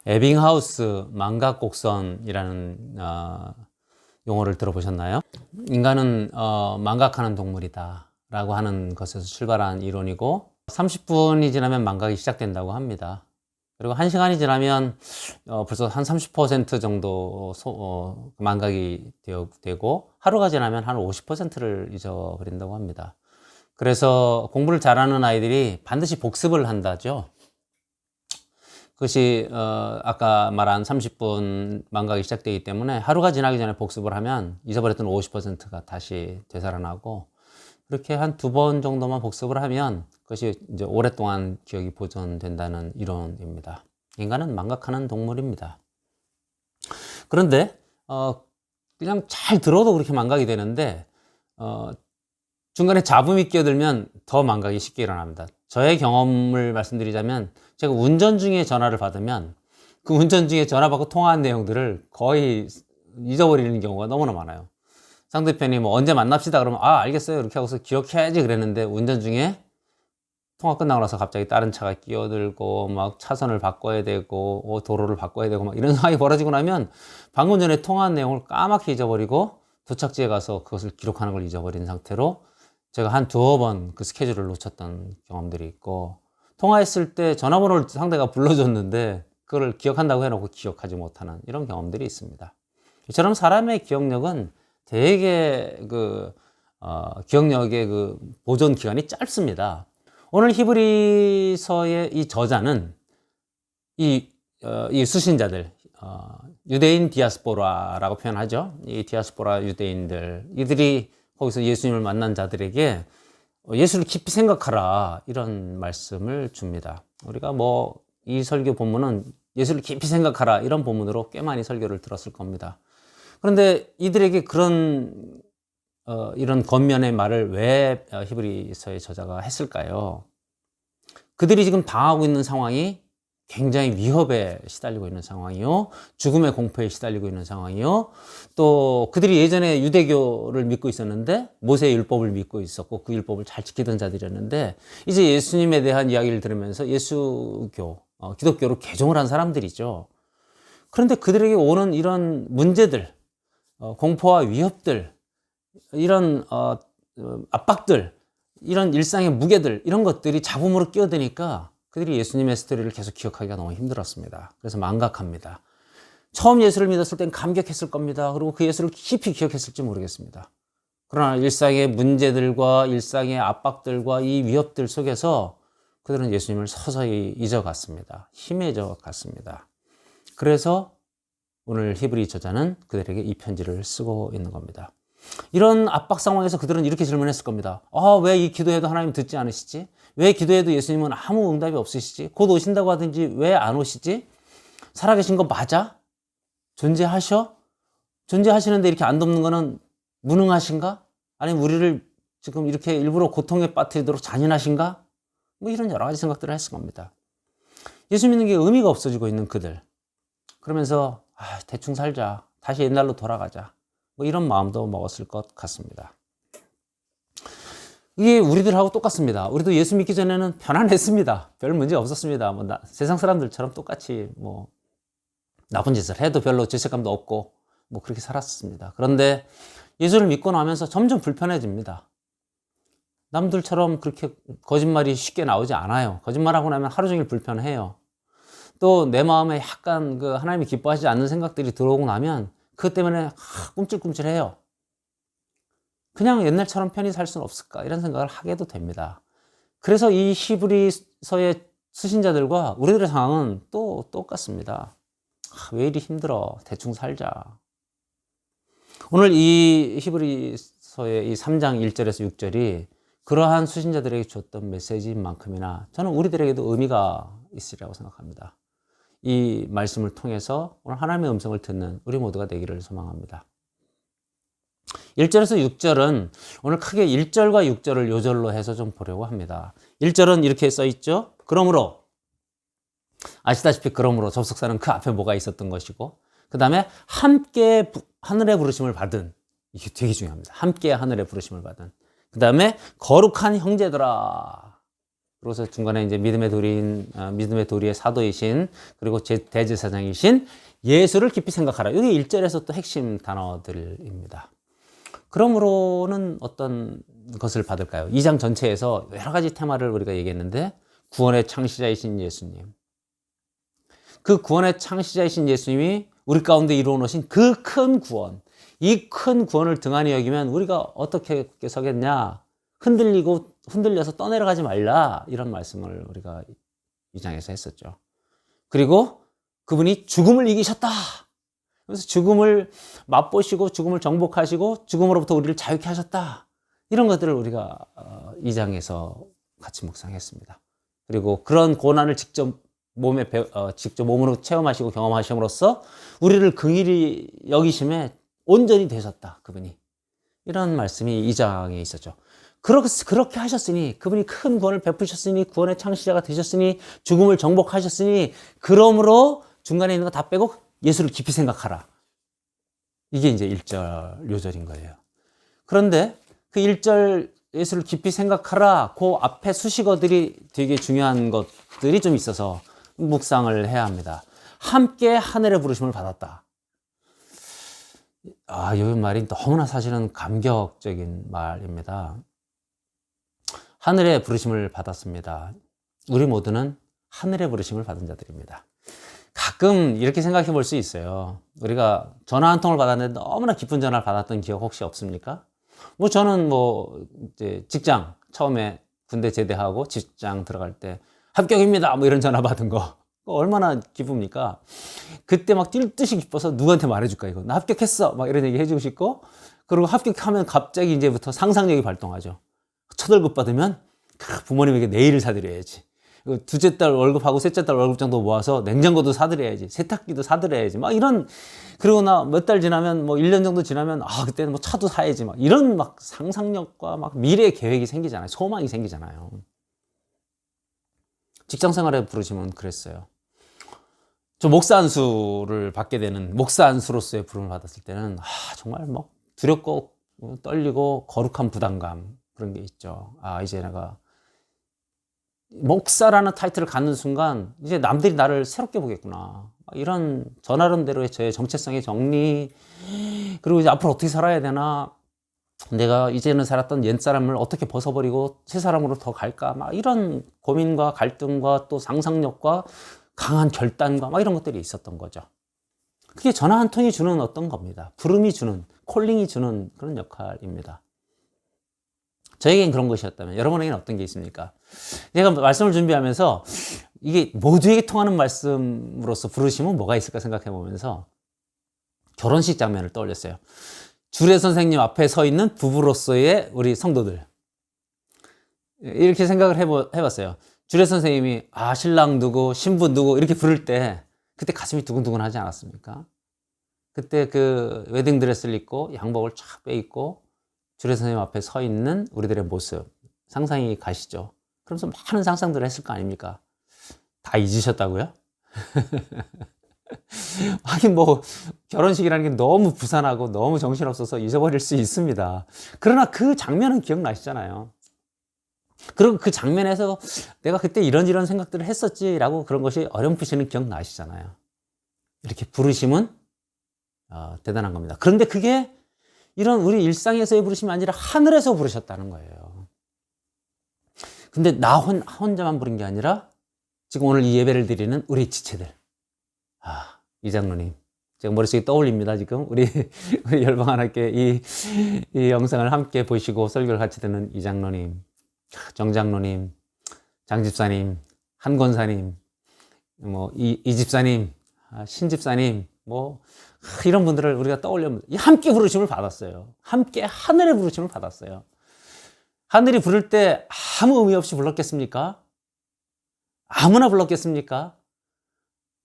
에빙하우스 망각곡선이라는 용어를 들어보셨나요? 인간은 망각하는 동물이다 라고 하는 것에서 출발한 이론이고 30분이 지나면 망각이 시작된다고 합니다. 그리고 1시간이 지나면 벌써 한 30% 정도 망각이 되고 하루가 지나면 한 50%를 잊어버린다고 합니다. 그래서 공부를 잘하는 아이들이 반드시 복습을 한다죠. 그것이 아까 말한 30분 망각이 시작되기 때문에 하루가 지나기 전에 복습을 하면 잊어버렸던 50%가 다시 되살아나고, 그렇게 한 2번 정도만 복습을 하면 그것이 이제 오랫동안 기억이 보존된다는 이론입니다. 인간은 망각하는 동물입니다. 그런데 그냥 잘 들어도 그렇게 망각이 되는데 중간에 잡음이 끼어들면 더 망각이 쉽게 일어납니다. 저의 경험을 말씀드리자면, 제가 운전 중에 전화를 받으면 그 운전 중에 전화 받고 통화한 내용들을 거의 잊어버리는 경우가 너무나 많아요. 상대편이 뭐 언제 만납시다 그러면 알겠어요 이렇게 하고서 기억해야지 그랬는데, 운전 중에 통화 끝나고 나서 갑자기 다른 차가 끼어들고 막 차선을 바꿔야 되고 도로를 바꿔야 되고 막 이런 상황이 벌어지고 나면 방금 전에 통화한 내용을 까맣게 잊어버리고 도착지에 가서 그것을 기록하는 걸 잊어버린 상태로 제가 한 2번 그 스케줄을 놓쳤던 경험들이 있고, 통화했을 때 전화번호를 상대가 불러줬는데 그걸 기억한다고 해놓고 기억하지 못하는 이런 경험들이 있습니다. 이처럼 사람의 기억력은 되게 기억력의 보존 기간이 짧습니다. 오늘 히브리서의 이 저자는 이 수신자들, 유대인 디아스포라라고 표현하죠. 이 디아스포라 유대인들, 이들이 거기서 예수님을 만난 자들에게 예수를 깊이 생각하라 이런 말씀을 줍니다. 우리가 이 설교 본문은 예수를 깊이 생각하라 이런 본문으로 꽤 많이 설교를 들었을 겁니다. 그런데 이들에게 이런 겉면의 말을 왜 히브리서의 저자가 했을까요? 그들이 지금 당하고 있는 상황이 굉장히 위협에 시달리고 있는 상황이요, 죽음의 공포에 시달리고 있는 상황이요, 또 그들이 예전에 유대교를 믿고 있었는데 모세의 율법을 믿고 있었고 그 율법을 잘 지키던 자들이었는데, 이제 예수님에 대한 이야기를 들으면서 예수교, 기독교로 개종을 한 사람들이죠. 그런데 그들에게 오는 이런 문제들, 공포와 위협들, 이런 압박들, 이런 일상의 무게들, 이런 것들이 잡음으로 끼어드니까 그들이 예수님의 스토리를 계속 기억하기가 너무 힘들었습니다. 그래서 망각합니다. 처음 예수를 믿었을 땐 감격했을 겁니다. 그리고 그 예수를 깊이 기억했을지 모르겠습니다. 그러나 일상의 문제들과 일상의 압박들과 이 위협들 속에서 그들은 예수님을 서서히 잊어갔습니다. 희미해져 갔습니다. 그래서 오늘 히브리 저자는 그들에게 이 편지를 쓰고 있는 겁니다. 이런 압박 상황에서 그들은 이렇게 질문했을 겁니다. 왜 이 기도해도 하나님 듣지 않으시지? 왜 기도해도 예수님은 아무 응답이 없으시지? 곧 오신다고 하든지 왜 안 오시지? 살아계신 거 맞아? 존재하시는데 이렇게 안 돕는 거는 무능하신가? 아니면 우리를 지금 이렇게 일부러 고통에 빠뜨리도록 잔인하신가? 이런 여러 가지 생각들을 했을 겁니다. 예수 믿는 게 의미가 없어지고 있는 그들. 그러면서 대충 살자. 다시 옛날로 돌아가자. 이런 마음도 먹었을 것 같습니다. 이게 우리들하고 똑같습니다. 우리도 예수 믿기 전에는 편안했습니다. 별 문제 없었습니다. 세상 사람들처럼 똑같이 나쁜 짓을 해도 별로 죄책감도 없고 그렇게 살았습니다. 그런데 예수를 믿고 나면서 점점 불편해집니다. 남들처럼 그렇게 거짓말이 쉽게 나오지 않아요. 거짓말하고 나면 하루 종일 불편해요. 또 내 마음에 약간 하나님이 기뻐하지 않는 생각들이 들어오고 나면 그것 때문에 꿈찔꿈찔해요. 그냥 옛날처럼 편히 살 수는 없을까 이런 생각을 하게도 됩니다. 그래서 이 히브리서의 수신자들과 우리들의 상황은 또 똑같습니다. 왜 이리 힘들어? 대충 살자. 오늘 이 히브리서의 이 3장 1절에서 6절이 그러한 수신자들에게 줬던 메시지인 만큼이나 저는 우리들에게도 의미가 있으리라고 생각합니다. 이 말씀을 통해서 오늘 하나님의 음성을 듣는 우리 모두가 되기를 소망합니다. 1절에서 6절은 오늘 크게 1절과 6절을 요절로 해서 좀 보려고 합니다. 1절은 이렇게 써 있죠. 그러므로, 아시다시피 그러므로 접속사는 그 앞에 뭐가 있었던 것이고, 그 다음에 함께 하늘의 부르심을 받은, 이게 되게 중요합니다. 함께 하늘의 부르심을 받은. 그 다음에 거룩한 형제들아. 그래서 중간에 이제 믿음의 도리의 사도이신, 그리고 대제사장이신 예수를 깊이 생각하라. 이게 1절에서 또 핵심 단어들입니다. 그러므로는 어떤 것을 받을까요? 2장 전체에서 여러 가지 테마를 우리가 얘기했는데, 구원의 창시자이신 예수님. 그 구원의 창시자이신 예수님이 우리 가운데 이루어 놓으신 그 큰 구원, 이 큰 구원을 등한히 여기면 우리가 어떻게 서겠냐? 흔들려서 떠내려가지 말라. 이런 말씀을 우리가 2장에서 했었죠. 그리고 그분이 죽음을 이기셨다. 그래서 죽음을 맛보시고 죽음을 정복하시고 죽음으로부터 우리를 자유케 하셨다. 이런 것들을 우리가 2장에서 같이 묵상했습니다. 그리고 그런 고난을 직접 몸으로 체험하시고 경험하심으로써 우리를 긍휼히 여기심에 온전히 되셨다. 그분이. 이런 말씀이 2장에 있었죠. 그렇게 하셨으니, 그분이 큰 구원을 베푸셨으니, 구원의 창시자가 되셨으니, 죽음을 정복하셨으니, 그러므로 중간에 있는 거 다 빼고 예수를 깊이 생각하라. 이게 이제 1절 요절인 거예요. 그런데 그 1절 예수를 깊이 생각하라, 그 앞에 수식어들이 되게 중요한 것들이 좀 있어서 묵상을 해야 합니다. 함께 하늘의 부르심을 받았다. 이 말이 너무나 사실은 감격적인 말입니다. 하늘의 부르심을 받았습니다. 우리 모두는 하늘의 부르심을 받은 자들입니다. 가끔 이렇게 생각해 볼 수 있어요. 우리가 전화 한 통을 받았는데 너무나 기쁜 전화를 받았던 기억 혹시 없습니까? 저는 이제 직장, 처음에 군대 제대하고 직장 들어갈 때 합격입니다. 이런 전화 받은 거. 얼마나 기쁩니까? 그때 막 뛸 듯이 기뻐서 누구한테 말해줄까, 이거. 나 합격했어. 이런 얘기 해주고 싶고. 그리고 합격하면 갑자기 이제부터 상상력이 발동하죠. 첫 월급 받으면 부모님에게 네일을 사드려야지. 두째 달 월급하고 셋째 달 월급 정도 모아서 냉장고도 사드려야지. 세탁기도 사드려야지. 그리고 나 몇 달 지나면 1년 정도 지나면 그때는 차도 사야지. 이런 상상력과 미래 계획이 생기잖아요. 소망이 생기잖아요. 직장 생활에 부르시면 그랬어요. 저 목사 안수를 받게 되는, 목사 안수로서의 부름을 받았을 때는 정말 두렵고 떨리고 거룩한 부담감, 그런 게 있죠. 이제 내가 목사라는 타이틀을 갖는 순간 이제 남들이 나를 새롭게 보겠구나. 이런 저 나름대로의 저의 정체성의 정리, 그리고 이제 앞으로 어떻게 살아야 되나, 내가 이제는 살았던 옛사람을 어떻게 벗어버리고 새 사람으로 더 갈까, 이런 고민과 갈등과 또 상상력과 강한 결단과 이런 것들이 있었던 거죠. 그게 전화 한 통이 주는 어떤 겁니다. 부름이 주는, 콜링이 주는 그런 역할입니다. 저에겐 그런 것이었다면 여러분에게는 어떤 게 있습니까? 제가 말씀을 준비하면서 이게 모두에게 통하는 말씀으로서 부르심은 뭐가 있을까 생각해 보면서 결혼식 장면을 떠올렸어요. 주례 선생님 앞에 서 있는 부부로서의 우리 성도들, 이렇게 생각을 해봤어요. 주례 선생님이 신랑 누구, 신부 누구 이렇게 부를 때 그때 가슴이 두근두근 하지 않았습니까? 그때 그 웨딩드레스를 입고 양복을 쫙 빼입고 주례 선생님 앞에 서 있는 우리들의 모습 상상이 가시죠? 그러면서 많은 상상들을 했을 거 아닙니까? 다 잊으셨다고요? 하긴 결혼식이라는 게 너무 부산하고 너무 정신없어서 잊어버릴 수 있습니다. 그러나 그 장면은 기억나시잖아요. 그리고 그 장면에서 내가 그때 이런 생각들을 했었지라고 그런 것이 어렴풋이는 기억나시잖아요. 이렇게 부르심은 대단한 겁니다. 그런데 그게 이런 우리 일상에서의 부르심이 아니라 하늘에서 부르셨다는 거예요. 근데 나 혼자만 부른 게 아니라 지금 오늘 이 예배를 드리는 우리 지체들, 이장로님, 제가 머릿속에 떠올립니다. 지금 우리 열방하나님께 이 영상을 함께 보시고 설교를 같이 듣는 이장로님, 정장로님, 장집사님, 한권사님, 이 집사님, 신집사님, 이런 분들을 우리가 떠올리면 함께 부르심을 받았어요. 함께 하늘의 부르심을 받았어요. 하늘이 부를 때 아무 의미 없이 불렀겠습니까? 아무나 불렀겠습니까?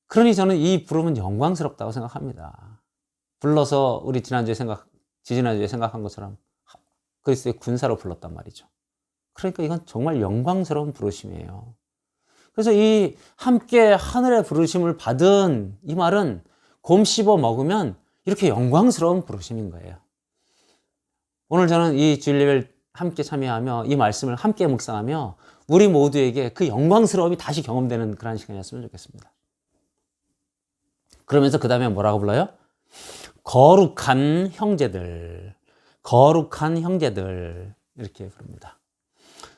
그러니 저는 이 부름은 영광스럽다고 생각합니다. 불러서 우리 지지난주에 생각한 것처럼 그리스도의 군사로 불렀단 말이죠. 그러니까 이건 정말 영광스러운 부르심이에요. 그래서 이 함께 하늘의 부르심을 받은 이 말은 곰 씹어 먹으면 이렇게 영광스러운 부르심인 거예요. 오늘 저는 이 주일 예배를 함께 참여하며 이 말씀을 함께 묵상하며 우리 모두에게 그 영광스러움이 다시 경험되는 그런 시간이었으면 좋겠습니다. 그러면서 그 다음에 뭐라고 불러요? 거룩한 형제들, 거룩한 형제들 이렇게 부릅니다.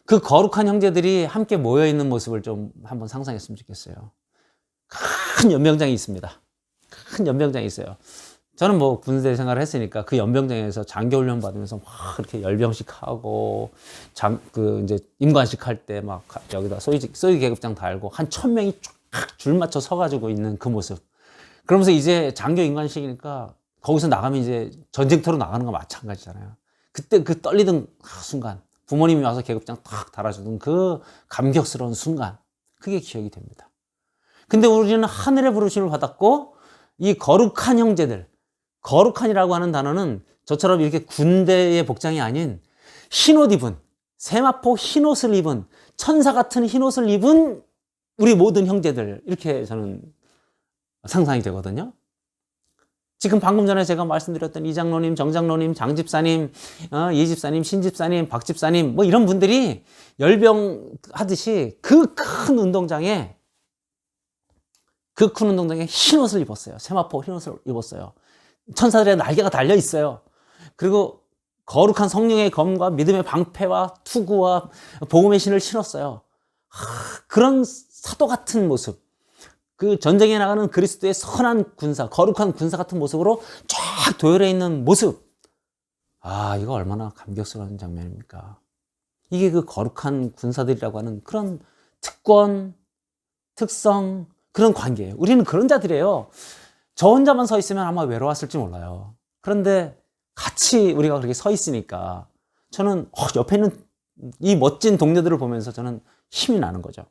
그 거룩한 형제들이 함께 모여있는 모습을 좀 한번 상상했으면 좋겠어요. 큰 연병장이 있습니다. 큰 연병장이 있어요. 저는 뭐 군대 생활을 했으니까 그 연병장에서 장교훈련 받으면서 막 그렇게 열병식 하고 이제 임관식 할 때 막 여기다 소위 계급장 달고 한 1000명이 쫙 줄 맞춰 서가지고 있는 그 모습. 그러면서 이제 장교 임관식이니까 거기서 나가면 이제 전쟁터로 나가는 거 마찬가지잖아요. 그때 그 떨리던 순간, 부모님이 와서 계급장 탁 달아주던 그 감격스러운 순간, 그게 기억이 됩니다. 근데 우리는 하늘의 부르심을 받았고 이 거룩한 형제들, 거룩한이라고 하는 단어는 저처럼 이렇게 군대의 복장이 아닌 흰옷 입은, 세마포 흰옷을 입은, 천사 같은 흰옷을 입은 우리 모든 형제들, 이렇게 저는 상상이 되거든요. 지금 방금 전에 제가 말씀드렸던 이장로님, 정장로님, 장집사님, 이집사님, 신집사님, 박집사님 뭐 이런 분들이 열병하듯이 그 큰 운동장에 흰옷을 입었어요. 세마포 흰옷을 입었어요. 천사들의 날개가 달려 있어요. 그리고 거룩한 성령의 검과 믿음의 방패와 투구와 복음의 신을 신었어요. 그런 사도 같은 모습, 그 전쟁에 나가는 그리스도의 선한 군사, 거룩한 군사 같은 모습으로 쫙 도열해 있는 모습. 이거 얼마나 감격스러운 장면입니까? 이게 그 거룩한 군사들이라고 하는 그런 특권, 특성, 그런 관계예요. 우리는 그런 자들이에요. 저 혼자만 서 있으면 아마 외로웠을지 몰라요. 그런데 같이 우리가 그렇게 서 있으니까 저는 옆에 있는 이 멋진 동료들을 보면서 저는 힘이 나는 거죠.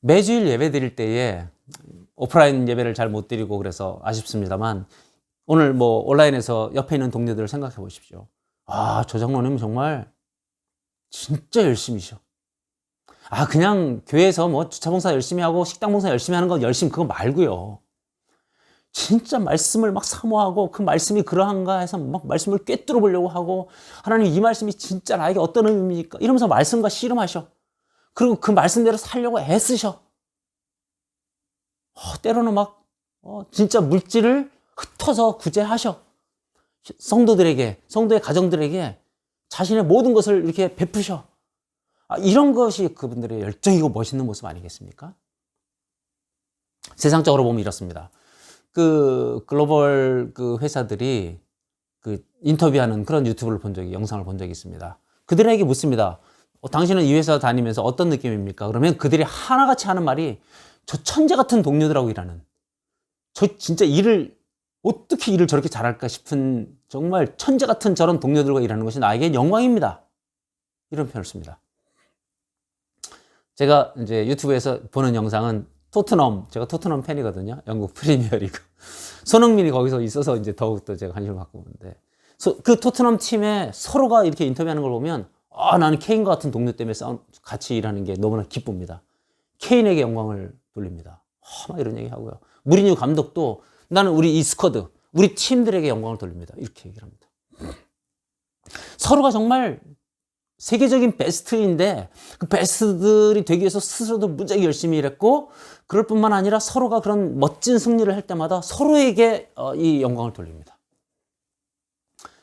매주일 예배 드릴 때에 오프라인 예배를 잘 못 드리고 그래서 아쉽습니다만 오늘 뭐 온라인에서 옆에 있는 동료들을 생각해 보십시오. 조 장로님 정말 진짜 열심히셔. 그냥 교회에서 뭐 주차 봉사 열심히 하고 식당 봉사 열심히 하는 거 열심히 그거 말고요. 진짜 말씀을 막 사모하고 그 말씀이 그러한가 해서 막 말씀을 꿰뚫어 보려고 하고 하나님 이 말씀이 진짜 나에게 어떤 의미입니까? 이러면서 말씀과 씨름하셔. 그리고 그 말씀대로 살려고 애쓰셔. 때로는 막 진짜 물질을 흩어서 구제하셔. 성도들에게, 성도의 가정들에게 자신의 모든 것을 이렇게 베푸셔. 이런 것이 그분들의 열정이고 멋있는 모습 아니겠습니까? 세상적으로 보면 이렇습니다. 그 글로벌 그 회사들이 그 인터뷰하는 그런 유튜브를 영상을 본 적이 있습니다. 그들에게 묻습니다. 당신은 이 회사 다니면서 어떤 느낌입니까? 그러면 그들이 하나같이 하는 말이 저 천재 같은 동료들하고 일하는, 저 진짜 어떻게 일을 저렇게 잘할까 싶은 정말 천재 같은 저런 동료들과 일하는 것이 나에게 영광입니다. 이런 표현을 씁니다. 제가 이제 유튜브에서 보는 영상은 제가 토트넘 팬이거든요. 영국 프리미어리그. 손흥민이 거기서 있어서 이제 더욱더 제가 관심을 갖고 있는데, 그 토트넘 팀에 서로가 이렇게 인터뷰하는 걸 보면, 나는 케인과 같은 동료 때문에 같이 일하는 게 너무나 기쁩니다. 케인에게 영광을 돌립니다. 막 이런 얘기 하고요. 무리뉴 감독도 나는 우리 이 스쿼드, 우리 팀들에게 영광을 돌립니다. 이렇게 얘기를 합니다. 서로가 정말 세계적인 베스트인데 그 베스트들이 되기 위해서 스스로도 무지하게 열심히 일했고, 그럴 뿐만 아니라 서로가 그런 멋진 승리를 할 때마다 서로에게 이 영광을 돌립니다.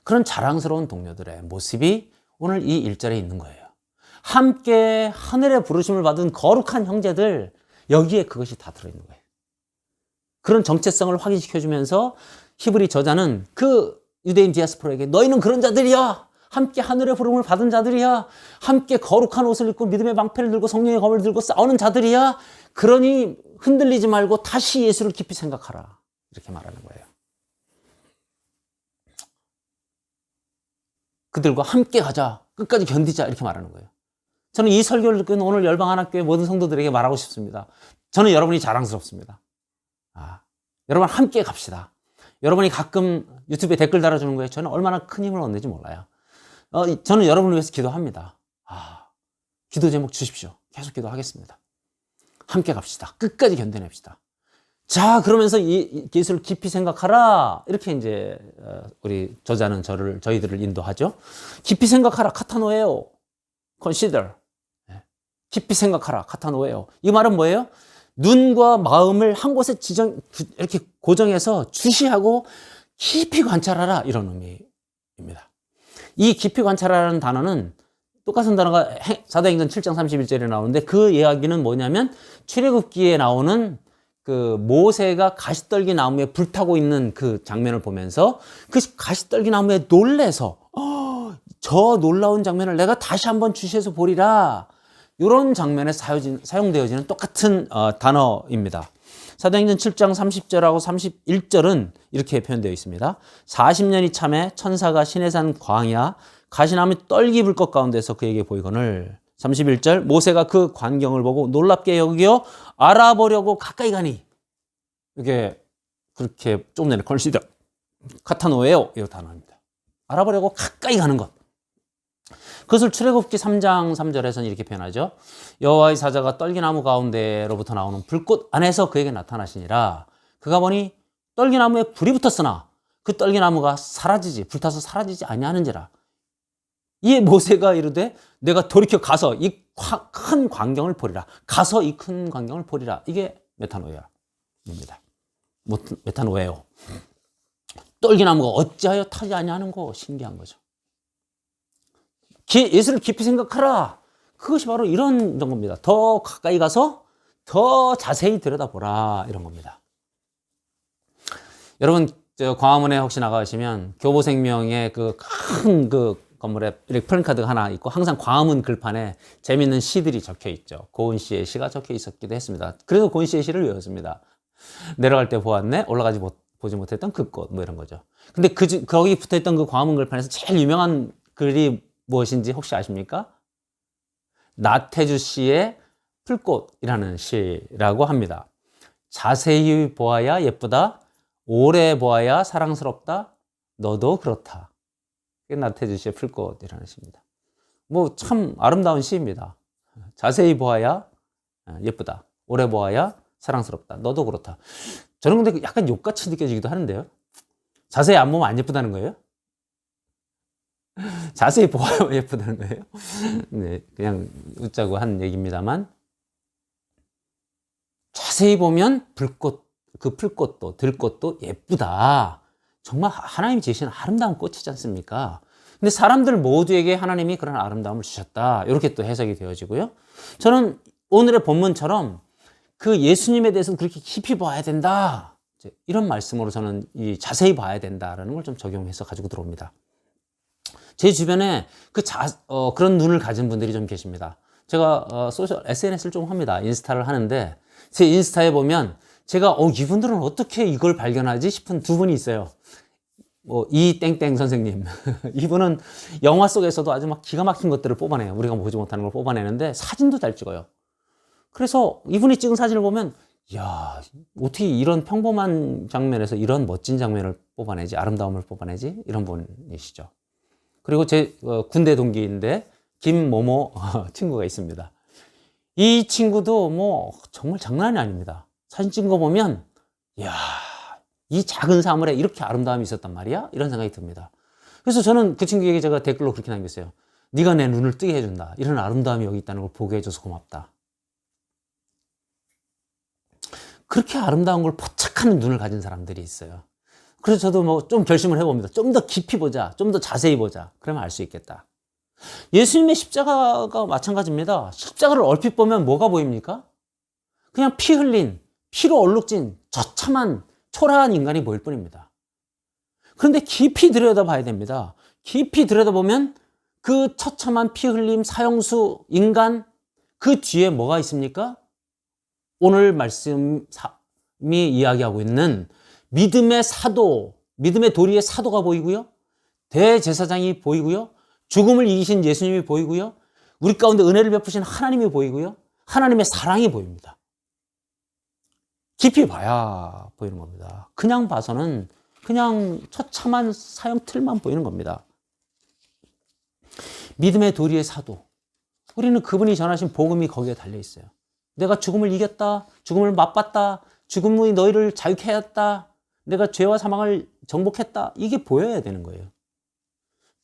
그런 자랑스러운 동료들의 모습이 오늘 이 1절에 있는 거예요. 함께 하늘의 부르심을 받은 거룩한 형제들, 여기에 그것이 다 들어있는 거예요. 그런 정체성을 확인시켜주면서 히브리 저자는 그 유대인 디아스포라에게 너희는 그런 자들이야. 함께 하늘의 부름을 받은 자들이야. 함께 거룩한 옷을 입고 믿음의 방패를 들고 성령의 검을 들고 싸우는 자들이야. 그러니 흔들리지 말고 다시 예수를 깊이 생각하라. 이렇게 말하는 거예요. 그들과 함께 가자. 끝까지 견디자. 이렇게 말하는 거예요. 저는 이 설교를 듣고 오늘 열방하나교회 모든 성도들에게 말하고 싶습니다. 저는 여러분이 자랑스럽습니다. 여러분 함께 갑시다. 여러분이 가끔 유튜브에 댓글 달아주는 거에 저는 얼마나 큰 힘을 얻는지 몰라요. 저는 여러분을 위해서 기도합니다. 기도 제목 주십시오. 계속 기도하겠습니다. 함께 갑시다. 끝까지 견뎌냅시다. 자, 그러면서 이 기술을 깊이 생각하라. 이렇게 이제 우리 저자는 저희들을 인도하죠. 깊이 생각하라. 카타노에요. consider. 깊이 생각하라. 카타노에요. 이 말은 뭐예요? 눈과 마음을 한 곳에 이렇게 고정해서 주시하고 깊이 관찰하라. 이런 의미입니다. 이 깊이 관찰하라는 단어는 똑같은 단어가 사도행전 7장 31절에 나오는데 그 이야기는 뭐냐면 출애굽기에 나오는 그 모세가 가시떨기 나무에 불타고 있는 그 장면을 보면서 그 가시떨기 나무에 놀래서 저 놀라운 장면을 내가 다시 한번 주시해서 보리라. 이런 장면에 사용되어지는 똑같은 단어입니다. 사도행전 7장 30절하고 31절은 이렇게 표현되어 있습니다. 40년이 참에 천사가 시내산 광야 가시나무 떨기 불꽃 가운데서 그에게 보이거늘 31절 모세가 그 광경을 보고 놀랍게 여겨 알아보려고 가까이 가니 이게 그렇게 좀 전에 컨시더 카타노에요 이 단어입니다. 알아보려고 가까이 가는 것. 그것을 출애굽기 3장 3절에서는 이렇게 표현하죠. 여호와의 사자가 떨기나무 가운데로부터 나오는 불꽃 안에서 그에게 나타나시니라. 그가 보니 떨기나무에 불이 붙었으나 그 떨기나무가 불타서 사라지지 아니하는지라. 이에 모세가 이르되 내가 돌이켜 가서 이 큰 광경을 보리라. 가서 이 큰 광경을 보리라. 이게 메타노에아입니다. 메타노에요. 떨기나무가 어찌하여 타지 아니하는고 신기한 거죠. 예수를 깊이 생각하라. 그것이 바로 이런 겁니다. 더 가까이 가서 더 자세히 들여다보라 이런 겁니다. 여러분 광화문에 혹시 나가시면 교보생명의 그 큰 건물에 이렇게 플랜카드가 하나 있고 항상 광화문 글판에 재밌는 시들이 적혀 있죠. 고은 씨의 시가 적혀 있었기도 했습니다. 그래서 고은 씨의 시를 외웠습니다. 내려갈 때 보았네, 보지 못했던 그 꽃, 뭐 이런 거죠. 근데 거기 붙어 있던 그 광화문 글판에서 제일 유명한 글이 무엇인지 혹시 아십니까? 나태주 씨의 풀꽃이라는 시라고 합니다. 자세히 보아야 예쁘다, 오래 보아야 사랑스럽다, 너도 그렇다. 그게 나태주 씨의 풀꽃이라는 시입니다. 뭐 참 아름다운 시입니다. 자세히 보아야 예쁘다, 오래 보아야 사랑스럽다, 너도 그렇다. 저는 근데 약간 욕같이 느껴지기도 하는데요. 자세히 안 보면 안 예쁘다는 거예요? 자세히 보아야 예쁘다는 거예요? 네, 그냥 웃자고 한 얘기입니다만 자세히 보면 그 풀꽃도 들꽃도 예쁘다. 정말 하나님이 지으신 아름다운 꽃이지 않습니까? 근데 사람들 모두에게 하나님이 그런 아름다움을 주셨다. 이렇게 또 해석이 되어지고요. 저는 오늘의 본문처럼 그 예수님에 대해서 그렇게 깊이 봐야 된다. 이런 말씀으로 저는 자세히 봐야 된다라는 걸 좀 적용해서 가지고 들어옵니다. 제 주변에 그런 눈을 가진 분들이 좀 계십니다. 제가 SNS를 좀 합니다. 인스타를 하는데 제 인스타에 보면 제가 이분들은 어떻게 이걸 발견하지 싶은 두 분이 있어요. 이땡땡 선생님. 이분은 영화 속에서도 아주 막 기가 막힌 것들을 뽑아내요. 우리가 보지 못하는 걸 뽑아내는데 사진도 잘 찍어요. 그래서 이분이 찍은 사진을 보면 야, 어떻게 이런 평범한 장면에서 이런 멋진 장면을 뽑아내지, 아름다움을 뽑아내지? 이런 분이시죠. 그리고 제 군대 동기인데 김모모 친구가 있습니다. 이 친구도 뭐 정말 장난이 아닙니다. 사진 찍은 거 보면 이야, 이 작은 사물에 이렇게 아름다움이 있었단 말이야? 이런 생각이 듭니다. 그래서 저는 그 친구에게 제가 댓글로 그렇게 남겼어요. 네가 내 눈을 뜨게 해준다. 이런 아름다움이 여기 있다는 걸 보게 해줘서 고맙다. 그렇게 아름다운 걸 포착하는 눈을 가진 사람들이 있어요. 그래서 저도 뭐 좀 결심을 해봅니다. 좀 더 깊이 보자. 좀 더 자세히 보자. 그러면 알 수 있겠다. 예수님의 십자가가 마찬가지입니다. 십자가를 얼핏 보면 뭐가 보입니까? 그냥 피 흘린, 피로 얼룩진 처참한 초라한 인간이 보일 뿐입니다. 그런데 깊이 들여다봐야 됩니다. 깊이 들여다보면 그 처참한 피 흘림 사형수 인간 그 뒤에 뭐가 있습니까? 오늘 말씀이 이야기하고 있는 믿음의 사도, 믿음의 도리의 사도가 보이고요. 대제사장이 보이고요. 죽음을 이기신 예수님이 보이고요. 우리 가운데 은혜를 베푸신 하나님이 보이고요. 하나님의 사랑이 보입니다. 깊이 봐야 보이는 겁니다. 그냥 봐서는 그냥 처참한 사형 틀만 보이는 겁니다. 믿음의 도리의 사도. 우리는 그분이 전하신 복음이 거기에 달려 있어요. 내가 죽음을 이겼다, 죽음을 맛봤다, 죽음의 너희를 자유케 하였다. 내가 죄와 사망을 정복했다. 이게 보여야 되는 거예요.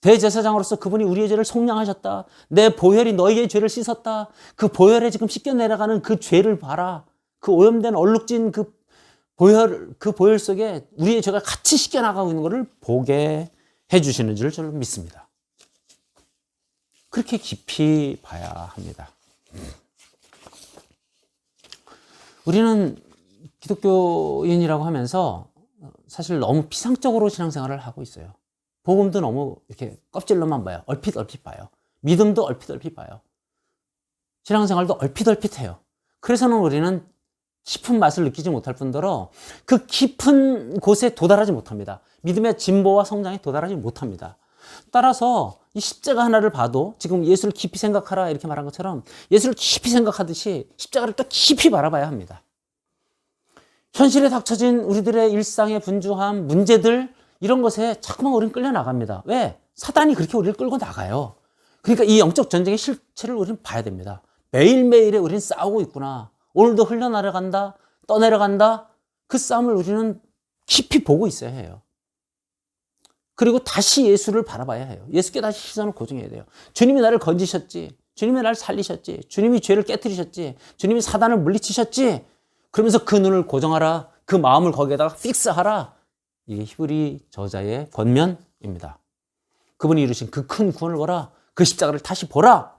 대제사장으로서 그분이 우리의 죄를 속량하셨다. 내 보혈이 너희의 죄를 씻었다. 그 보혈에 지금 씻겨 내려가는 그 죄를 봐라. 그 오염된 얼룩진 그 보혈 속에 우리의 죄가 같이 씻겨 나가고 있는 것을 보게 해주시는 줄 저는 믿습니다. 그렇게 깊이 봐야 합니다. 우리는 기독교인이라고 하면서 사실 너무 피상적으로 신앙생활을 하고 있어요. 복음도 너무 이렇게 껍질로만 봐요. 얼핏 봐요. 믿음도 얼핏 봐요. 신앙생활도 얼핏 해요. 그래서는 우리는 깊은 맛을 느끼지 못할 뿐더러 그 깊은 곳에 도달하지 못합니다. 믿음의 진보와 성장에 도달하지 못합니다. 따라서 이 십자가 하나를 봐도 지금 예수를 깊이 생각하라 이렇게 말한 것처럼 예수를 깊이 생각하듯이 십자가를 또 깊이 바라봐야 합니다. 현실에 닥쳐진 우리들의 일상의 분주함, 문제들 이런 것에 자꾸만 우리는 끌려나갑니다. 왜? 사단이 그렇게 우리를 끌고 나가요. 그러니까 이 영적 전쟁의 실체를 우리는 봐야 됩니다. 매일매일에 우리는 싸우고 있구나. 오늘도 흘러내려간다, 떠내려간다. 그 싸움을 우리는 깊이 보고 있어야 해요. 그리고 다시 예수를 바라봐야 해요. 예수께 다시 시선을 고정해야 돼요. 주님이 나를 건지셨지. 주님이 나를 살리셨지. 주님이 죄를 깨뜨리셨지. 주님이 사단을 물리치셨지. 그러면서 그 눈을 고정하라. 그 마음을 거기에다가 픽스하라. 이게 히브리 저자의 권면입니다. 그분이 이루신 그 큰 구원을 보라. 그 십자가를 다시 보라.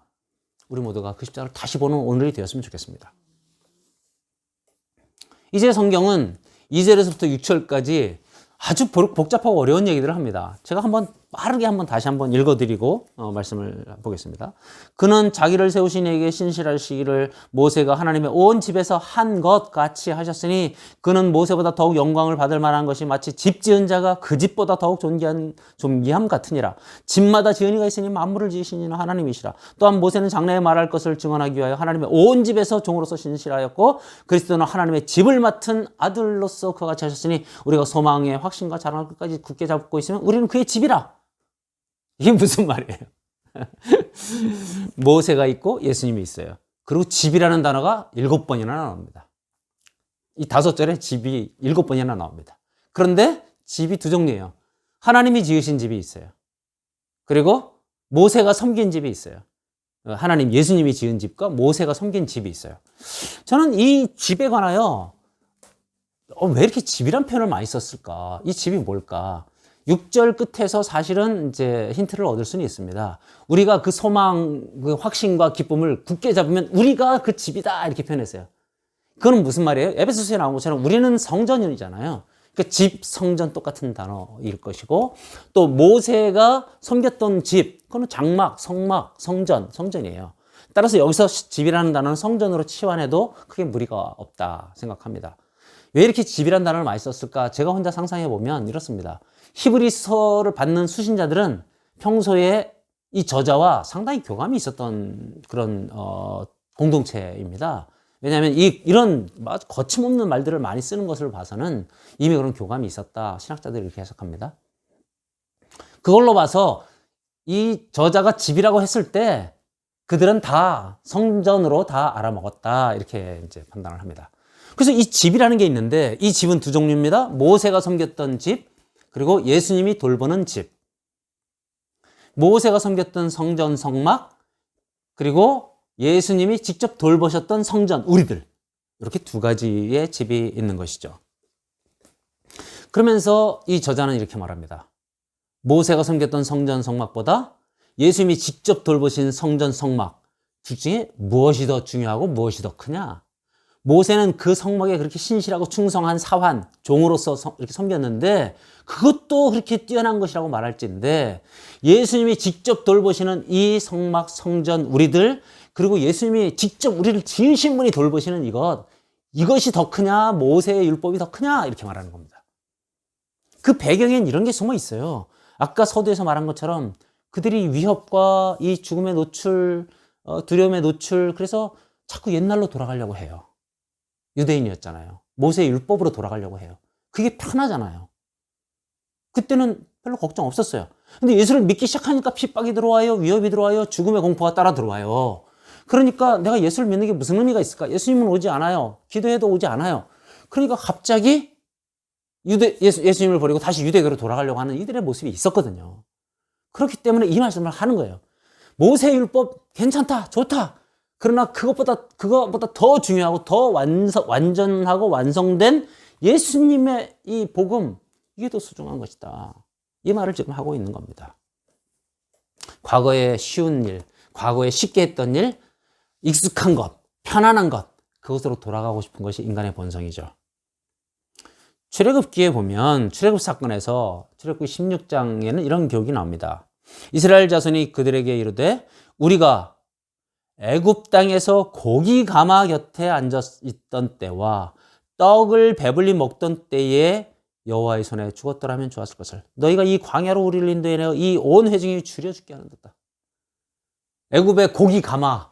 우리 모두가 그 십자가를 다시 보는 오늘이 되었으면 좋겠습니다. 이제 성경은 2절에서부터 6절까지 아주 복잡하고 어려운 얘기들을 합니다. 제가 빠르게 다시 한번 읽어드리고 말씀을 보겠습니다. 그는 자기를 세우신 이에게 신실하시기를 모세가 하나님의 온 집에서 한 것 같이 하셨으니 그는 모세보다 더욱 영광을 받을 만한 것이 마치 집 지은 자가 그 집보다 더욱 존귀함 같으니라. 집마다 지은 이가 있으니 만물을 지으신 이는 하나님이시라. 또한 모세는 장래에 말할 것을 증언하기 위하여 하나님의 온 집에서 종으로서 신실하였고 그리스도는 하나님의 집을 맡은 아들로서 그와 같이 하셨으니 우리가 소망의 확신과 자랑을 끝까지 굳게 잡고 있으면 우리는 그의 집이라. 이게 무슨 말이에요? 모세가 있고 예수님이 있어요. 그리고 집이라는 단어가 7번이나 나옵니다. 이 5절에 집이 7번이나 나옵니다. 그런데 집이 두 종류예요. 하나님이 지으신 집이 있어요. 그리고 모세가 섬긴 집이 있어요. 하나님, 예수님이 지은 집과 모세가 섬긴 집이 있어요. 저는 이 집에 관하여 왜 이렇게 집이란 표현을 많이 썼을까? 이 집이 뭘까? 6절 끝에서 사실은 이제 힌트를 얻을 수는 있습니다. 우리가 그 소망, 그 확신과 기쁨을 굳게 잡으면 우리가 그 집이다 이렇게 표현했어요. 그건 무슨 말이에요? 에베소서에 나온 것처럼 우리는 성전이잖아요. 그러니까 집, 성전 똑같은 단어일 것이고 또 모세가 섬겼던 집, 그건 장막, 성막, 성전이에요. 따라서 여기서 집이라는 단어는 성전으로 치환해도 크게 무리가 없다 생각합니다. 왜 이렇게 집이라는 단어를 많이 썼을까? 제가 혼자 상상해 보면 이렇습니다. 히브리서를 받는 수신자들은 평소에 이 저자와 상당히 교감이 있었던 그런 공동체입니다. 왜냐하면 이런 거침없는 말들을 많이 쓰는 것을 봐서는 이미 그런 교감이 있었다. 신학자들이 이렇게 해석합니다. 그걸로 봐서 이 저자가 집이라고 했을 때 그들은 다 성전으로 다 알아먹었다. 이렇게 이제 판단을 합니다. 그래서 이 집이라는 게 있는데 이 집은 두 종류입니다. 모세가 섬겼던 집, 그리고 예수님이 돌보는 집. 모세가 섬겼던 성전, 성막, 그리고 예수님이 직접 돌보셨던 성전, 우리들. 이렇게 두 가지의 집이 있는 것이죠. 그러면서 이 저자는 이렇게 말합니다. 모세가 섬겼던 성전, 성막보다 예수님이 직접 돌보신 성전, 성막 둘 중에 무엇이 더 중요하고 무엇이 더 크냐? 모세는 그 성막에 그렇게 신실하고 충성한 사환, 종으로서 이렇게 섬겼는데 그것도 그렇게 뛰어난 것이라고 말할진데 예수님이 직접 돌보시는 이 성막, 성전, 우리들 그리고 예수님이 직접 우리를 지으신 분이 돌보시는 이것이 더 크냐? 모세의 율법이 더 크냐? 이렇게 말하는 겁니다. 그 배경엔 이런 게 숨어 있어요. 아까 서두에서 말한 것처럼 그들이 위협과 이 죽음의 노출, 두려움의 노출 그래서 자꾸 옛날로 돌아가려고 해요. 유대인이었잖아요. 모세의 율법으로 돌아가려고 해요. 그게 편하잖아요. 그때는 별로 걱정 없었어요. 근데 예수를 믿기 시작하니까 핍박이 들어와요. 위협이 들어와요. 죽음의 공포가 따라 들어와요. 그러니까 내가 예수를 믿는 게 무슨 의미가 있을까? 예수님은 오지 않아요. 기도해도 오지 않아요. 그러니까 갑자기 예수님을 버리고 다시 유대교로 돌아가려고 하는 이들의 모습이 있었거든요. 그렇기 때문에 이 말씀을 하는 거예요. 모세율법 괜찮다, 좋다. 그러나 그것보다 더 중요하고 더 완전하고 완성된 예수님의 이 복음, 이게 더 소중한 것이다. 이 말을 지금 하고 있는 겁니다. 과거에 쉬운 일, 과거에 쉽게 했던 일, 익숙한 것, 편안한 것, 그것으로 돌아가고 싶은 것이 인간의 본성이죠. 출애굽기에 보면 출애굽 사건에서 출애굽기 16장에는 이런 기록이 나옵니다. 이스라엘 자손이 그들에게 이르되 우리가 애굽 땅에서 고기 가마 곁에 앉아 있던 때와 떡을 배불리 먹던 때에 여호와의 손에 죽었더라면 좋았을 것을. 너희가 이 광야로 우리를 인도해내어 이 온 회중이 줄여 죽게 하는도다. 애굽의 고기 가마,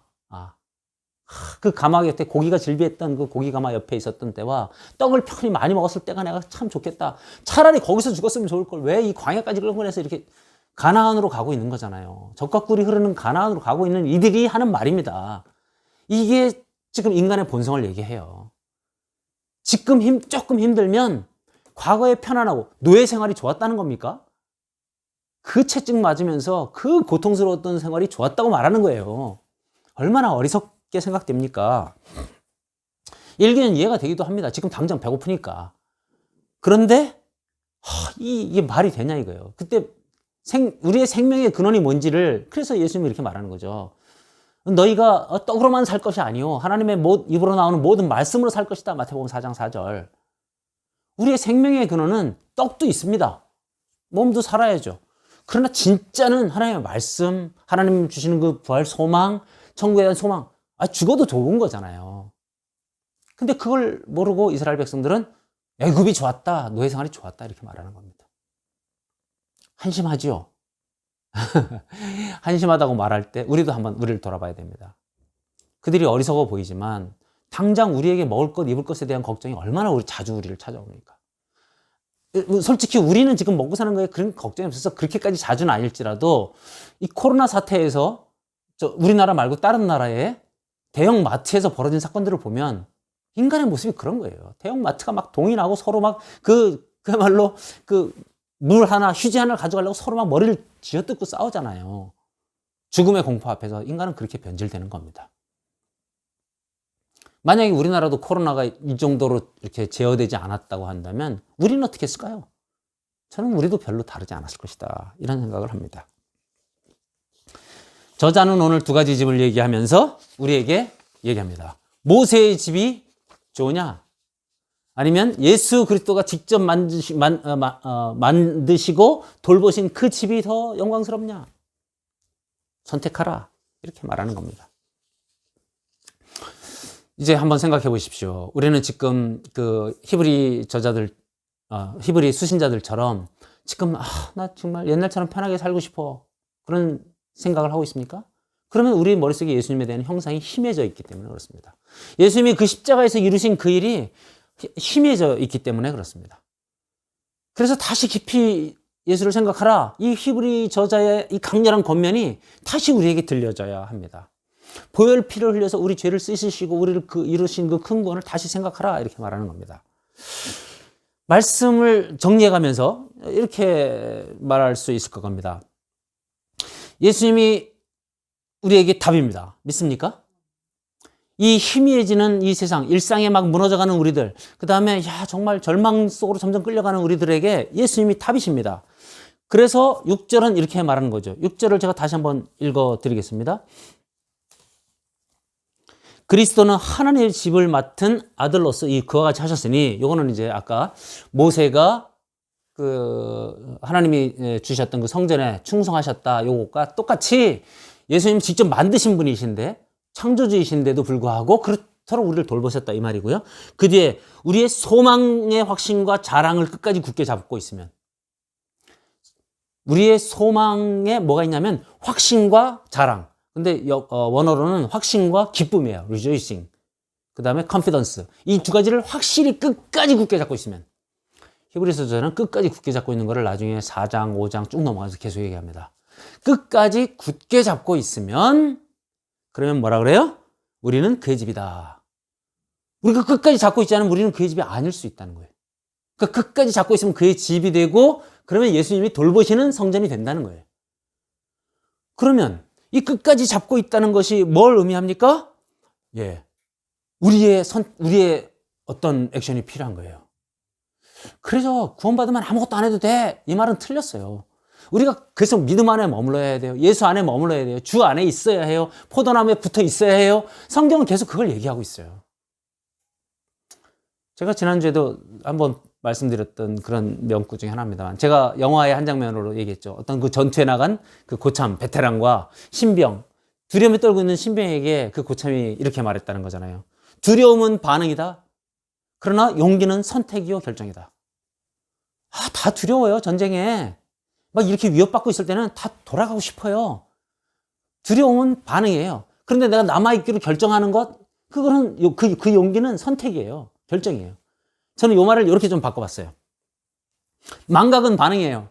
그 가마 곁에 고기가 질비했던 그 고기 가마 옆에 있었던 때와 떡을 편히 많이 먹었을 때가 내가 참 좋겠다. 차라리 거기서 죽었으면 좋을 걸. 왜 이 광야까지 끌고내서 이렇게 가나안으로 가고 있는 거잖아요. 젖과 꿀이 흐르는 가나안으로 가고 있는 이들이 하는 말입니다. 이게 지금 인간의 본성을 얘기해요. 지금 조금 힘들면 과거에 편안하고 노예 생활이 좋았다는 겁니까? 그 채찍 맞으면서 그 고통스러웠던 생활이 좋았다고 말하는 거예요. 얼마나 어리석게 생각됩니까? 일견 이해가 되기도 합니다. 지금 당장 배고프니까. 그런데 이게 말이 되냐 이거예요. 그때 우리의 생명의 근원이 뭔지를, 그래서 예수님이 이렇게 말하는 거죠. 너희가 떡으로만 살 것이 아니요 하나님의 입으로 나오는 모든 말씀으로 살 것이다. 마태복음 4장 4절. 우리의 생명의 근원은 떡도 있습니다. 몸도 살아야죠. 그러나 진짜는 하나님의 말씀, 하나님 주시는 그 부활 소망, 천국에 대한 소망. 죽어도 좋은 거잖아요. 근데 그걸 모르고 이스라엘 백성들은 애굽이 좋았다, 노예 생활이 좋았다 이렇게 말하는 겁니다. 한심하지요? 한심하다고 말할 때 우리도 한번 우리를 돌아봐야 됩니다. 그들이 어리석어 보이지만 당장 우리에게 먹을 것, 입을 것에 대한 걱정이 얼마나 자주 우리를 찾아옵니까? 솔직히 우리는 지금 먹고 사는 거에 그런 걱정이 없어서 그렇게까지 자주는 아닐지라도 이 코로나 사태에서 우리나라 말고 다른 나라의 대형 마트에서 벌어진 사건들을 보면 인간의 모습이 그런 거예요. 대형 마트가 막 동인하고 서로 막 그야말로 물 하나, 휴지 하나를 가져가려고 서로 막 머리를 쥐어뜯고 싸우잖아요. 죽음의 공포 앞에서 인간은 그렇게 변질되는 겁니다. 만약에 우리나라도 코로나가 이 정도로 이렇게 제어되지 않았다고 한다면 우리는 어떻게 했을까요? 저는 우리도 별로 다르지 않았을 것이다. 이런 생각을 합니다. 저자는 오늘 두 가지 집을 얘기하면서 우리에게 얘기합니다. 모세의 집이 좋으냐? 아니면 예수 그리스도가 직접 만드시고 돌보신 그 집이 더 영광스럽냐? 선택하라. 이렇게 말하는 겁니다. 이제 한번 생각해 보십시오. 우리는 지금 그 히브리 수신자들처럼 지금 나 정말 옛날처럼 편하게 살고 싶어. 그런 생각을 하고 있습니까? 그러면 우리 머릿속에 예수님에 대한 형상이 희미해져 있기 때문에 그렇습니다. 예수님이 그 십자가에서 이루신 그 일이 희미해져 있기 때문에 그렇습니다. 그래서 다시 깊이 예수를 생각하라. 이 히브리 저자의 이 강렬한 권면이 다시 우리에게 들려져야 합니다. 보혈 피를 흘려서 우리 죄를 씻으시고 우리를 이루신 그 큰 구원을 다시 생각하라. 이렇게 말하는 겁니다. 말씀을 정리해가면서 이렇게 말할 수 있을 것 같습니다. 예수님이 우리에게 답입니다. 믿습니까? 이 희미해지는 이 세상, 일상에 막 무너져가는 우리들, 그 다음에 정말 절망 속으로 점점 끌려가는 우리들에게 예수님이 답이십니다. 그래서 6절은 이렇게 말하는 거죠. 6절을 제가 다시 한번 읽어드리겠습니다. 그리스도는 하나님의 집을 맡은 아들로서 그와 같이 하셨으니, 이거는 이제 아까 모세가 하나님이 주셨던 그 성전에 충성하셨다, 요것과 똑같이 예수님 직접 만드신 분이신데, 창조주이신데도 불구하고 그렇도록 우리를 돌보셨다 이 말이고요. 그 뒤에 우리의 소망의 확신과 자랑을 끝까지 굳게 잡고 있으면, 우리의 소망에 뭐가 있냐면 확신과 자랑. 근데 원어로는 확신과 기쁨이에요. rejoicing. 그 다음에 confidence. 이 두 가지를 확실히 끝까지 굳게 잡고 있으면, 히브리서저는 끝까지 굳게 잡고 있는 것을 나중에 4장, 5장 쭉 넘어가서 계속 얘기합니다. 끝까지 굳게 잡고 있으면, 그러면 뭐라 그래요? 우리는 그의 집이다. 우리가 끝까지 잡고 있지 않으면 우리는 그의 집이 아닐 수 있다는 거예요. 그러니까 끝까지 잡고 있으면 그의 집이 되고 그러면 예수님이 돌보시는 성전이 된다는 거예요. 그러면 이 끝까지 잡고 있다는 것이 뭘 의미합니까? 예. 우리의 어떤 액션이 필요한 거예요. 그래서 구원받으면 아무것도 안 해도 돼. 이 말은 틀렸어요. 우리가 계속 믿음 안에 머물러야 돼요. 예수 안에 머물러야 돼요. 주 안에 있어야 해요. 포도나무에 붙어 있어야 해요. 성경은 계속 그걸 얘기하고 있어요. 제가 지난주에도 한번 말씀드렸던 그런 명구 중에 하나입니다만, 제가 영화의 한 장면으로 얘기했죠. 어떤 그 전투에 나간 그 고참 베테랑과 신병, 두려움에 떨고 있는 신병에게 그 고참이 이렇게 말했다는 거잖아요. 두려움은 반응이다. 그러나 용기는 선택이요 결정이다. 다 두려워요. 전쟁에 막 이렇게 위협받고 있을 때는 다 돌아가고 싶어요. 두려움은 반응이에요. 그런데 내가 남아있기로 결정하는 것, 그거는 그 용기는 선택이에요. 결정이에요. 저는 이 말을 이렇게 좀 바꿔봤어요. 망각은 반응이에요.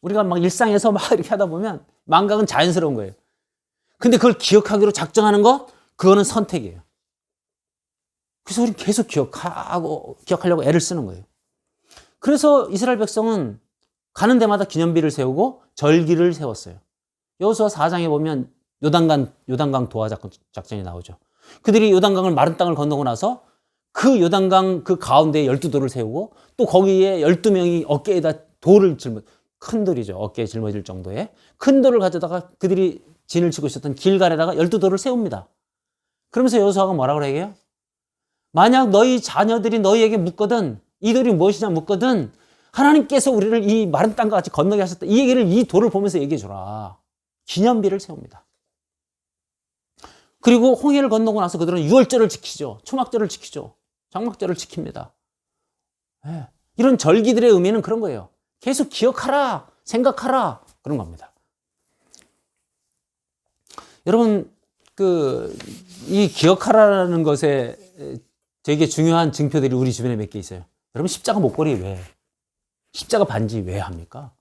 우리가 막 일상에서 막 이렇게 하다 보면 망각은 자연스러운 거예요. 근데 그걸 기억하기로 작정하는 것, 그거는 선택이에요. 그래서 우리는 계속 기억하려고 애를 쓰는 거예요. 그래서 이스라엘 백성은 가는 데마다 기념비를 세우고 절기를 세웠어요. 여호수아 4장에 보면 요단강 도하 작전이 나오죠. 그들이 요단강을 마른 땅을 건너고 나서 그 요단강 그 가운데에 12돌을 세우고 또 거기에 12명이 어깨에다 큰 돌이죠. 어깨에 짊어질 정도의 큰 돌을 가져다가 그들이 진을 치고 있었던 길갈에다가 12돌을 세웁니다. 그러면서 여호수아가 뭐라고 그래요? 만약 너희 자녀들이 너희에게 묻거든, 이 돌이 무엇이냐 묻거든, 하나님께서 우리를 이 마른 땅과 같이 건너게 하셨다. 이 얘기를, 이 돌을 보면서 얘기해 주라. 기념비를 세웁니다. 그리고 홍해를 건너고 나서 그들은 유월절을 지키죠. 초막절을 지키죠. 장막절을 지킵니다. 네. 이런 절기들의 의미는 그런 거예요. 계속 기억하라, 생각하라, 그런 겁니다. 여러분, 이 기억하라는 것에 되게 중요한 증표들이 우리 주변에 몇 개 있어요. 여러분, 십자가 목걸이 왜? 십자가 반지 왜 합니까?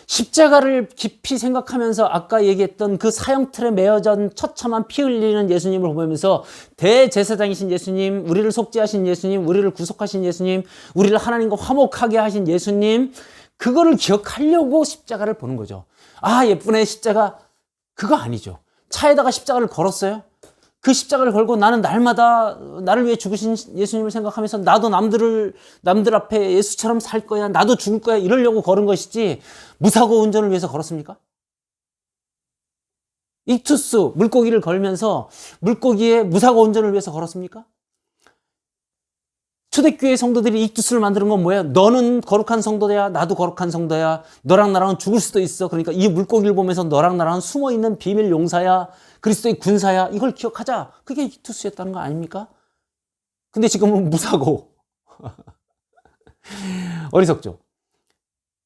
십자가를 깊이 생각하면서 아까 얘기했던 그 사형틀에 매어진 처참한 피 흘리는 예수님을 보면서 대제사장이신 예수님, 우리를 속죄하신 예수님, 우리를 구속하신 예수님, 우리를 하나님과 화목하게 하신 예수님, 그거를 기억하려고 십자가를 보는 거죠. 예쁘네 십자가. 그거 아니죠. 차에다가 십자가를 걸었어요. 그 십자가를 걸고 나는 날마다 나를 위해 죽으신 예수님을 생각하면서 나도 남들 앞에 예수처럼 살 거야, 나도 죽을 거야, 이러려고 걸은 것이지 무사고 운전을 위해서 걸었습니까? 익투스, 물고기를 걸면서 물고기의 무사고 운전을 위해서 걸었습니까? 초대교회 성도들이 익투스를 만드는 건 뭐예요? 너는 거룩한 성도야, 나도 거룩한 성도야, 너랑 나랑은 죽을 수도 있어. 그러니까 이 물고기를 보면서 너랑 나랑은 숨어있는 비밀 용사야, 그리스도의 군사야, 이걸 기억하자. 그게 익투스였다는 거 아닙니까? 근데 지금은 무사고 어리석죠.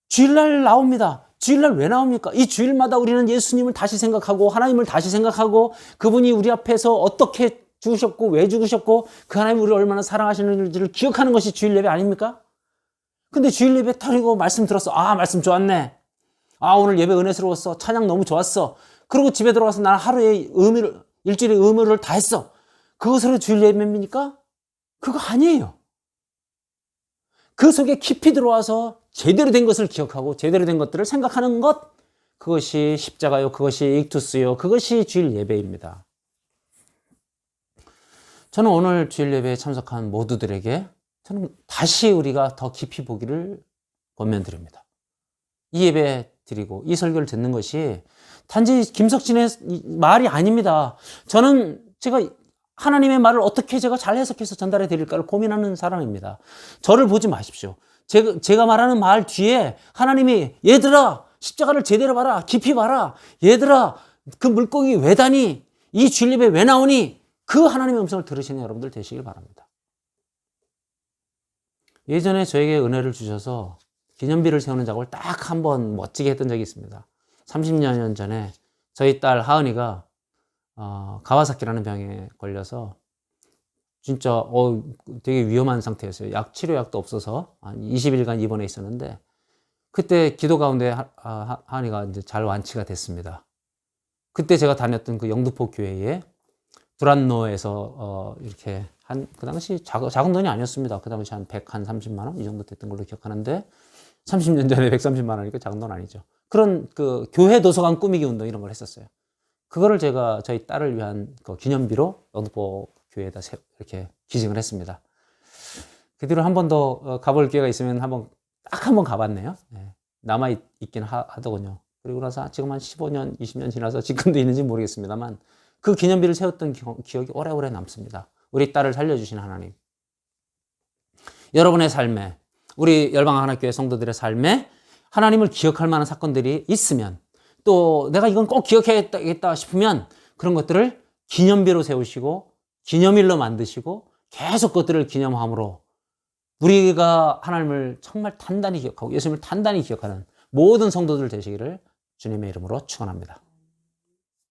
주일날 나옵니다. 주일날 왜 나옵니까? 이 주일마다 우리는 예수님을 다시 생각하고 하나님을 다시 생각하고 그분이 우리 앞에서 어떻게 죽으셨고 왜 죽으셨고 그 하나님 우리를 얼마나 사랑하시는지를 기억하는 것이 주일 예배 아닙니까? 근데 주일 예배 털리고 말씀 들었어. 말씀 좋았네. 오늘 예배 은혜스러웠어. 찬양 너무 좋았어. 그리고 집에 들어가서 나는 하루의 일주일의 의무를 다 했어. 그것으로 주일 예배입니까? 그거 아니에요. 그 속에 깊이 들어와서 제대로 된 것을 기억하고 제대로 된 것들을 생각하는 것, 그것이 십자가요, 그것이 익투스요, 그것이 주일 예배입니다. 저는 오늘 주일 예배에 참석한 모두들에게 저는 다시 우리가 더 깊이 보기를 권면드립니다. 이 예배 드리고 이 설교를 듣는 것이 단지 김석진의 말이 아닙니다. 제가 하나님의 말을 어떻게 제가 잘 해석해서 전달해 드릴까를 고민하는 사람입니다. 저를 보지 마십시오. 제가 말하는 말 뒤에 하나님이 얘들아 십자가를 제대로 봐라, 깊이 봐라, 얘들아 그 물고기 왜 다니, 이 주일 예배 왜 나오니, 그 하나님의 음성을 들으시는 여러분들 되시길 바랍니다. 예전에 저에게 은혜를 주셔서 기념비를 세우는 작업을 딱 한 번 멋지게 했던 적이 있습니다. 30년 전에 저희 딸 하은이가 가와사키라는 병에 걸려서 진짜 되게 위험한 상태였어요. 치료약도 없어서 한 20일간 입원해 있었는데 그때 기도 가운데 하은이가 이제 잘 완치가 됐습니다. 그때 제가 다녔던 그 영등포 교회에 두란노에서 이렇게 그 당시 작은 돈이 아니었습니다. 그 당시 한 130만 원? 이 정도 됐던 걸로 기억하는데, 30년 전에 130만 원이니까 작은 돈 아니죠. 그런 그 교회 도서관 꾸미기 운동 이런 걸 했었어요. 그거를 제가 저희 딸을 위한 그 기념비로 영등포 교회에다 이렇게 기증을 했습니다. 그 뒤로 한 번 더 가볼 기회가 있으면 딱 한 번 가봤네요. 네. 남아있긴 하더군요. 그리고 나서 지금 한 15년, 20년 지나서 지금도 있는지 모르겠습니다만 그 기념비를 세웠던 기억이 오래오래 남습니다. 우리 딸을 살려주신 하나님. 여러분의 삶에, 우리 열방하나교회 성도들의 삶에 하나님을 기억할 만한 사건들이 있으면, 또 내가 이건 꼭 기억해야겠다 싶으면 그런 것들을 기념비로 세우시고 기념일로 만드시고 계속 그것들을 기념함으로 우리가 하나님을 정말 단단히 기억하고 예수님을 단단히 기억하는 모든 성도들 되시기를 주님의 이름으로 축원합니다.